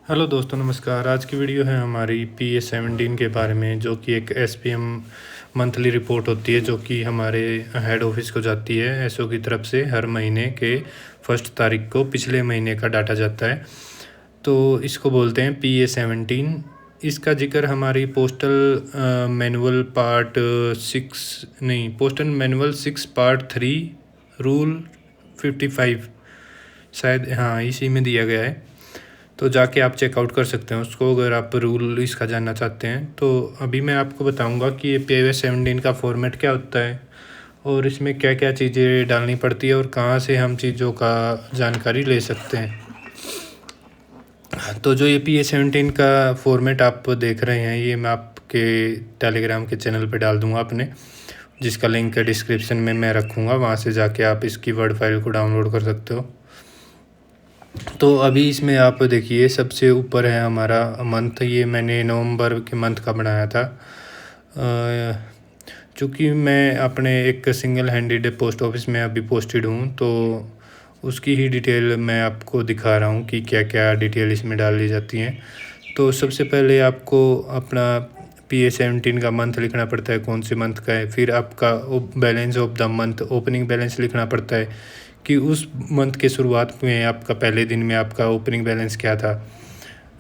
Hello दोस्तों, नमस्कार। आज की वीडियो है हमारी PA-17 के बारे में, जो कि एक SPM मंथली रिपोर्ट होती है, जो कि हमारे हेड ऑफिस को जाती है एसओ की तरफ से। हर महीने के फर्स्ट तारीख को पिछले महीने का डाटा जाता है, तो इसको बोलते हैं PA-17। इसका जिक्र हमारी पोस्टल मैनुअल पार्ट 6 नहीं, पोस्टल मैनुअल 6 पार्ट 3 रूल 55 शायद, हाँ, इसी में दिया गया है। तो जाके आप चेकआउट कर सकते हैं उसको, अगर आप रूल इसका जानना चाहते हैं। तो अभी मैं आपको बताऊंगा कि ये PA-17 का फॉर्मेट क्या होता है और इसमें क्या क्या चीज़ें डालनी पड़ती है और कहाँ से हम चीज़ों का जानकारी ले सकते हैं। तो जो ये PA-17 का फॉर्मेट आप देख रहे हैं, ये मैं आपके टेलीग्राम के चैनल पे डाल दूँगा अपने, जिसका लिंक डिस्क्रिप्शन में मैं रखूँगा। वहाँ से जाके आप इसकी वर्ड फाइल को डाउनलोड कर सकते हो। तो अभी इसमें आप देखिए, सबसे ऊपर है हमारा मंथ। ये मैंने नवंबर के मंथ का बनाया था। चूँकि मैं अपने एक सिंगल हैंडेड पोस्ट ऑफिस में अभी पोस्टेड हूँ, तो उसकी ही डिटेल मैं आपको दिखा रहा हूँ कि क्या क्या डिटेल इसमें डाल दी जाती हैं। तो सबसे पहले आपको अपना PA-17 का मंथ लिखना पड़ता है, कौन से मंथ का है। फिर आपका balance of the month, opening balance लिखना पड़ता है कि उस मंथ के शुरुआत में आपका पहले दिन में आपका ओपनिंग बैलेंस क्या था।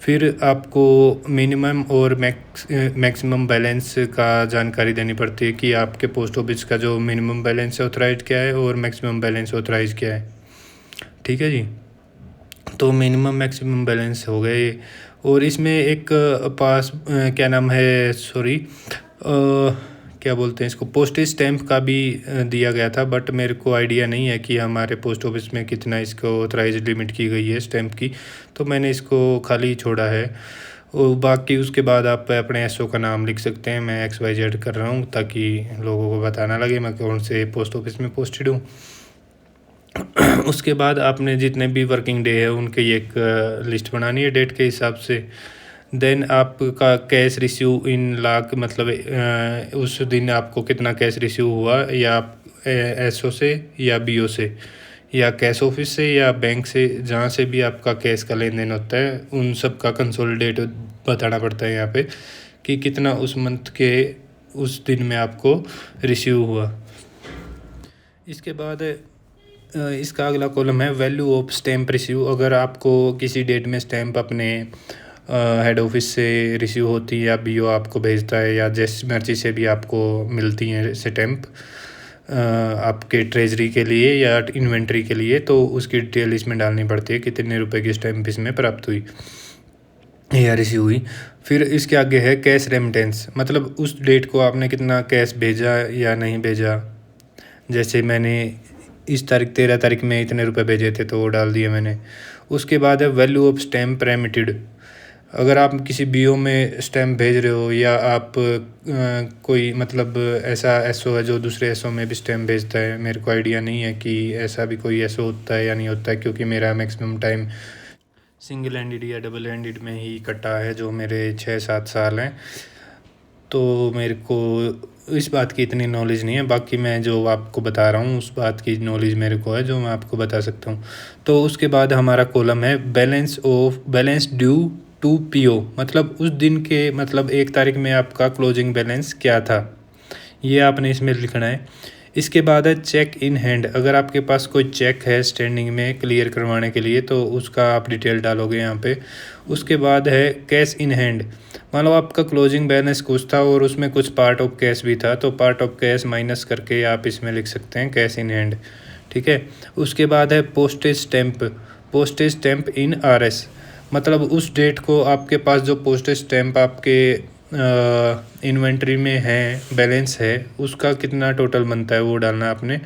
फिर आपको मिनिमम और मैक्सिमम बैलेंस का जानकारी देनी पड़ती है कि आपके पोस्ट ऑफिस का जो मिनिमम बैलेंस ऑथराइज क्या है और मैक्सिमम बैलेंस ऑथराइज क्या है। ठीक है जी। तो मिनिमम मैक्सिमम बैलेंस हो गए। और इसमें एक क्या नाम है, सॉरी, क्या बोलते हैं इसको, पोस्टेज स्टैंप का भी दिया गया था, बट मेरे को आइडिया नहीं है कि हमारे पोस्ट ऑफिस में कितना इसको ऑथराइज लिमिट की गई है स्टैंप की, तो मैंने इसको खाली छोड़ा है। और बाकी उसके बाद आप अपने एसओ का नाम लिख सकते हैं। मैं XYZ कर रहा हूँ ताकि लोगों को पता ना लगे मैं कौन से पोस्ट ऑफिस में पोस्टेड हूँ। उसके बाद आपने जितने भी वर्किंग डे है उनकी एक लिस्ट बनानी है डेट के हिसाब से। देन आपका कैश रिसीव इन लाख, मतलब उस दिन आपको कितना कैश रिसीव हुआ, या एसओ से या बीओ से या कैश ऑफिस से या बैंक से, जहाँ से भी आपका कैश का लेन देन होता है, उन सब का कंसोलिडेट बताना पड़ता है यहाँ पे कि कितना उस मंथ के उस दिन में आपको रिसीव हुआ। इसके बाद इसका अगला कॉलम है वैल्यू ऑफ स्टैम्प रिसीव। अगर आपको किसी डेट में स्टैम्प अपने हेड ऑफिस से रिसीव होती है या बीओ आपको भेजता है, या जिस मर्जी से भी आपको मिलती हैं स्टैम्प आपके ट्रेजरी के लिए या इन्वेंट्री के लिए, तो उसकी डिटेल इसमें डालनी पड़ती है, कितने रुपए की स्टैम्प इसमें प्राप्त हुई या रिसीव हुई। फिर इसके आगे है कैश रेमिटेंस, मतलब उस डेट को आपने कितना कैश भेजा या नहीं भेजा। जैसे मैंने इस तारीख 13 तारीख में इतने रुपए भेजे थे, तो वो डाल दिए मैंने। उसके बाद है वैल्यू ऑफ स्टैम्प रेमिटेड। अगर आप किसी बीओ में स्टैम्प भेज रहे हो, या आप कोई मतलब ऐसा एसओ है जो दूसरे एसओ में भी स्टैम्प भेजता है, मेरे को आइडिया नहीं है कि ऐसा भी कोई एसओ होता है या नहीं होता है, क्योंकि मेरा मैक्सिमम टाइम सिंगल हैंडेड या डबल हैंडेड में ही कटा है, जो मेरे 6-7 साल हैं। तो मेरे को इस बात की इतनी नॉलेज नहीं है। बाकी मैं जो आपको बता रहा हूँ उस बात की नॉलेज मेरे को है, जो मैं आपको बता सकता हूँ। तो उसके बाद हमारा कॉलम है बैलेंस ड्यू टू पीओ, मतलब उस दिन के, मतलब 1 तारीख में आपका क्लोजिंग बैलेंस क्या था, ये आपने इसमें लिखना है। इसके बाद है चेक इन हैंड। अगर आपके पास कोई चेक है स्टैंडिंग में क्लियर करवाने के लिए, तो उसका आप डिटेल डालोगे यहाँ पे। उसके बाद है कैश इन हैंड, मान लो आपका क्लोजिंग बैलेंस कुछ था और उसमें कुछ पार्ट ऑफ कैश भी था, तो पार्ट ऑफ कैश माइनस करके आप इसमें लिख सकते हैं कैश इन हैंड। ठीक है। उसके बाद है पोस्टेज स्टैंप इन आरएस, मतलब उस डेट को आपके पास जो पोस्टेज स्टैंप आपके इन्वेंट्री में है, बैलेंस है, उसका कितना टोटल बनता है वो डालना आपने।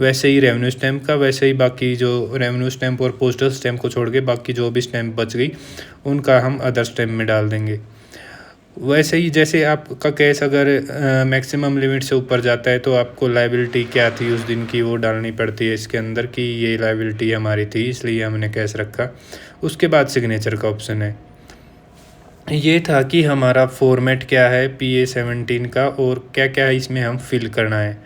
वैसे ही रेवेन्यू स्टैंप का, वैसे ही बाकी जो रेवेन्यू स्टैंप और पोस्टल स्टैंप को छोड़ के बाकी जो भी स्टैंप बच गई उनका हम अदर स्टैंप में डाल देंगे। वैसे ही जैसे आपका कैश अगर मैक्सिमम लिमिट से ऊपर जाता है, तो आपको लायबिलिटी क्या थी उस दिन की वो डालनी पड़ती है इसके अंदर, कि ये लायबिलिटी हमारी थी इसलिए हमने कैश रखा। उसके बाद सिग्नेचर का ऑप्शन है। ये था कि हमारा फॉर्मेट क्या है PA-17 का और क्या क्या इसमें हम फिल करना है।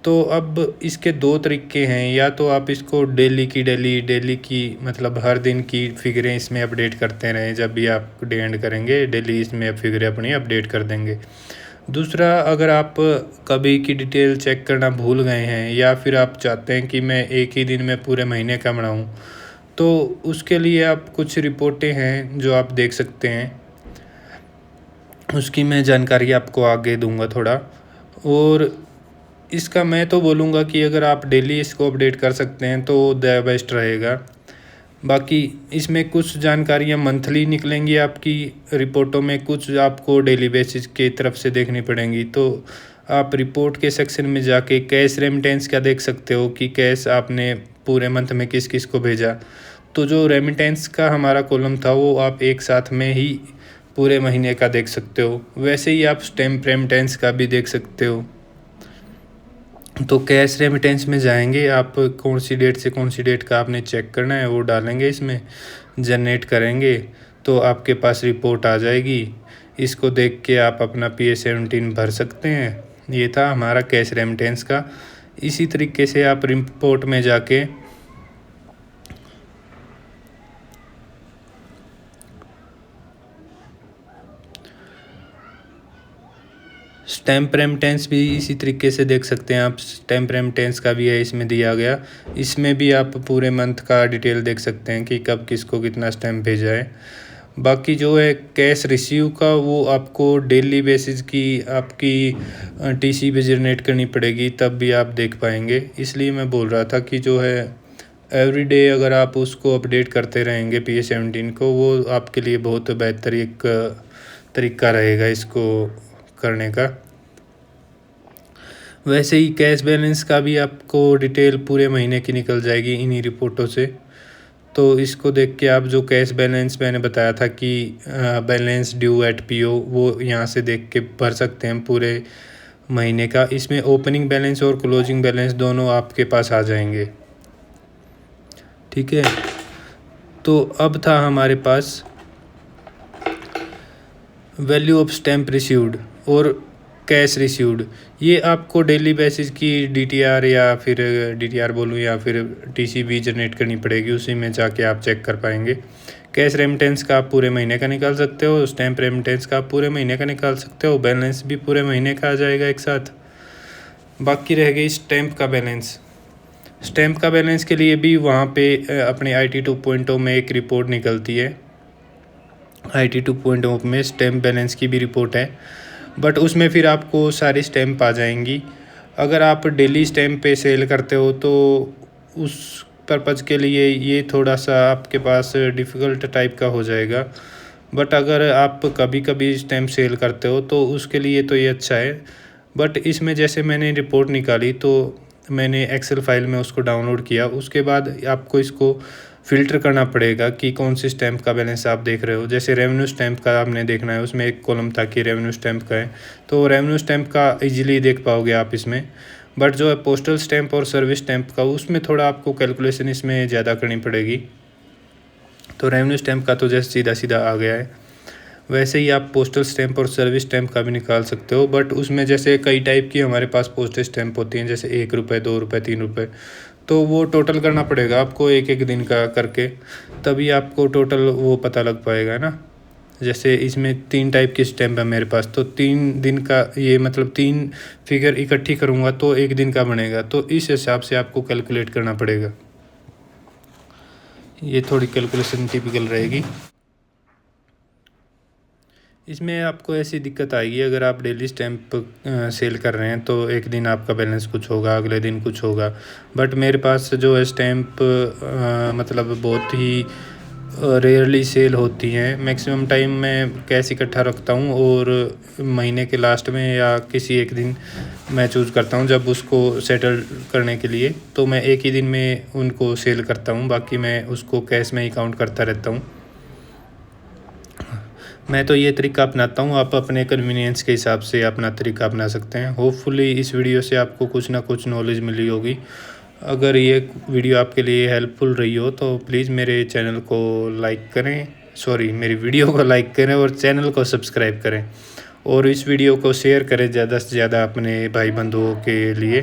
तो अब इसके 2 तरीके हैं, या तो आप इसको डेली की मतलब हर दिन की फ़िगरें इसमें अपडेट करते रहें, जब भी आप डे एंड करेंगे डेली इसमें फ़िगरें अपनी अपडेट कर देंगे। दूसरा, अगर आप कभी की डिटेल चेक करना भूल गए हैं या फिर आप चाहते हैं कि मैं एक ही दिन में पूरे महीने का बनाऊँ, तो उसके लिए आप कुछ रिपोर्टें हैं जो आप देख सकते हैं, उसकी मैं जानकारी आपको आगे दूंगा थोड़ा। और इसका मैं तो बोलूँगा कि अगर आप डेली इसको अपडेट कर सकते हैं तो द बेस्ट रहेगा। बाकी इसमें कुछ जानकारियाँ मंथली निकलेंगी आपकी रिपोर्टों में, कुछ आपको डेली बेसिस की तरफ से देखनी पड़ेंगी। तो आप रिपोर्ट के सेक्शन में जाके कैश रेमिटेंस का देख सकते हो कि कैश आपने पूरे मंथ में किस किस को भेजा। तो जो रेमिटेंस का हमारा कॉलम था वो आप एक साथ में ही पूरे महीने का देख सकते हो। वैसे ही आप स्टैम्प रेमिटेंस का भी देख सकते हो। तो कैश रेमिटेंस में जाएंगे, आप कौन सी डेट से कौन सी डेट का आपने चेक करना है वो डालेंगे, इसमें जनरेट करेंगे तो आपके पास रिपोर्ट आ जाएगी। इसको देख के आप अपना PA-17 भर सकते हैं। ये था हमारा कैश रेमिटेंस का। इसी तरीके से आप रिपोर्ट में जाके स्टैम्प रेमिटेंस भी इसी तरीके से देख सकते हैं आप। स्टैम्प रेमिटेंस का भी है इसमें दिया गया, इसमें भी आप पूरे मंथ का डिटेल देख सकते हैं कि कब किसको कितना स्टैम्प भेजा है। बाकी जो है कैश रिसीव का, वो आपको डेली बेसिस की आपकी TC भी जनरेट करनी पड़ेगी, तब भी आप देख पाएंगे। इसलिए मैं बोल रहा था कि जो है एवरी डे अगर आप उसको अपडेट करते रहेंगे PA-17 को, वो आपके लिए बहुत बेहतर एक तरीका रहेगा इसको करने का। वैसे ही कैश बैलेंस का भी आपको डिटेल पूरे महीने की निकल जाएगी इन्हीं रिपोर्टों से। तो इसको देख के आप जो कैश बैलेंस मैंने बताया था कि बैलेंस ड्यू एट PO, वो यहाँ से देख के भर सकते हैं पूरे महीने का। इसमें ओपनिंग बैलेंस और क्लोजिंग बैलेंस दोनों आपके पास आ जाएंगे। ठीक है, तो अब था हमारे पास वैल्यू ऑफ स्टैम्प रिसीव्ड और कैश रिसीव्ड। ये आपको डेली बेसिस की DTR या फिर DTR बोलूँ या फिर TCB जनरेट करनी पड़ेगी, उसी में जाके आप चेक कर पाएंगे। कैश रेमिटेंस का आप पूरे महीने का निकाल सकते हो, स्टैम्प रेमिटेंस का आप पूरे महीने का निकाल सकते हो, बैलेंस भी पूरे महीने का आ जाएगा एक साथ। बाकी रह गई स्टैम्प का बैलेंस। स्टैम्प का बैलेंस के लिए भी वहाँ पे अपने IT 2.0 में एक रिपोर्ट निकलती है। IT 2.0 में स्टैम्प बैलेंस की भी रिपोर्ट है, बट उसमें फिर आपको सारी स्टैम्प आ जाएंगी। अगर आप डेली स्टैम्प पे सेल करते हो तो उस पर्पज़ के लिए ये थोड़ा सा आपके पास डिफ़िकल्ट टाइप का हो जाएगा। बट अगर आप कभी कभी स्टैम्प सेल करते हो तो उसके लिए तो ये अच्छा है। बट इसमें जैसे मैंने रिपोर्ट निकाली तो मैंने एक्सेल फाइल में उसको डाउनलोड किया, उसके बाद आपको इसको फ़िल्टर करना पड़ेगा कि कौन सी स्टैम्प का बैलेंस आप देख रहे हो। जैसे रेवेन्यू स्टैम्प का आपने देखना है, उसमें एक कॉलम था कि रेवेन्यू स्टैम्प का है, तो रेवेन्यू स्टैम्प का इजीली देख पाओगे आप इसमें। बट जो है पोस्टल स्टैम्प और सर्विस स्टैम्प का, उसमें थोड़ा आपको कैलकुलेशन इसमें ज़्यादा करनी पड़ेगी। तो रेवेन्यू स्टैम्प का तो जैसे सीधा सीधा आ गया है, वैसे ही आप पोस्टल स्टैम्प और सर्विस स्टैम्प का भी निकाल सकते हो। बट उसमें जैसे कई टाइप की हमारे पास पोस्टेज स्टैम्प होती हैं, जैसे 1 रुपये, 2 रुपये, 3 रुपये, तो वो टोटल करना पड़ेगा आपको एक एक दिन का करके, तभी आपको टोटल वो पता लग पाएगा ना। जैसे इसमें 3 टाइप की स्टैम्प है मेरे पास, तो 3 दिन का, ये मतलब 3 फिगर इकट्ठी करूँगा तो 1 दिन का बनेगा, तो इस हिसाब से आपको कैलकुलेट करना पड़ेगा। ये थोड़ी कैलकुलेशन टिपिकल रहेगी। इसमें आपको ऐसी दिक्कत आएगी, अगर आप डेली स्टैम्प सेल कर रहे हैं तो एक दिन आपका बैलेंस कुछ होगा, अगले दिन कुछ होगा। बट मेरे पास जो है स्टैम्प मतलब बहुत ही रेयरली सेल होती हैं। मैक्सिमम टाइम मैं कैश इकट्ठा रखता हूँ और महीने के लास्ट में या किसी एक दिन मैं चूज़ करता हूँ जब उसको सेटल करने के लिए, तो मैं एक ही दिन में उनको सेल करता हूँ, बाकी मैं उसको कैश में ही काउंट करता रहता हूँ। मैं तो ये तरीका अपनाता हूँ, आप अपने कन्वीनियंस के हिसाब से अपना तरीका अपना सकते हैं। होपफुली इस वीडियो से आपको कुछ ना कुछ नॉलेज मिली होगी। अगर ये वीडियो आपके लिए हेल्पफुल रही हो तो प्लीज़ मेरे चैनल को लाइक करें, मेरी वीडियो को लाइक करें और चैनल को सब्सक्राइब करें, और इस वीडियो को शेयर करें ज़्यादा से ज़्यादा अपने भाई बंधुओं के लिए,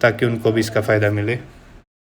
ताकि उनको भी इसका फ़ायदा मिले।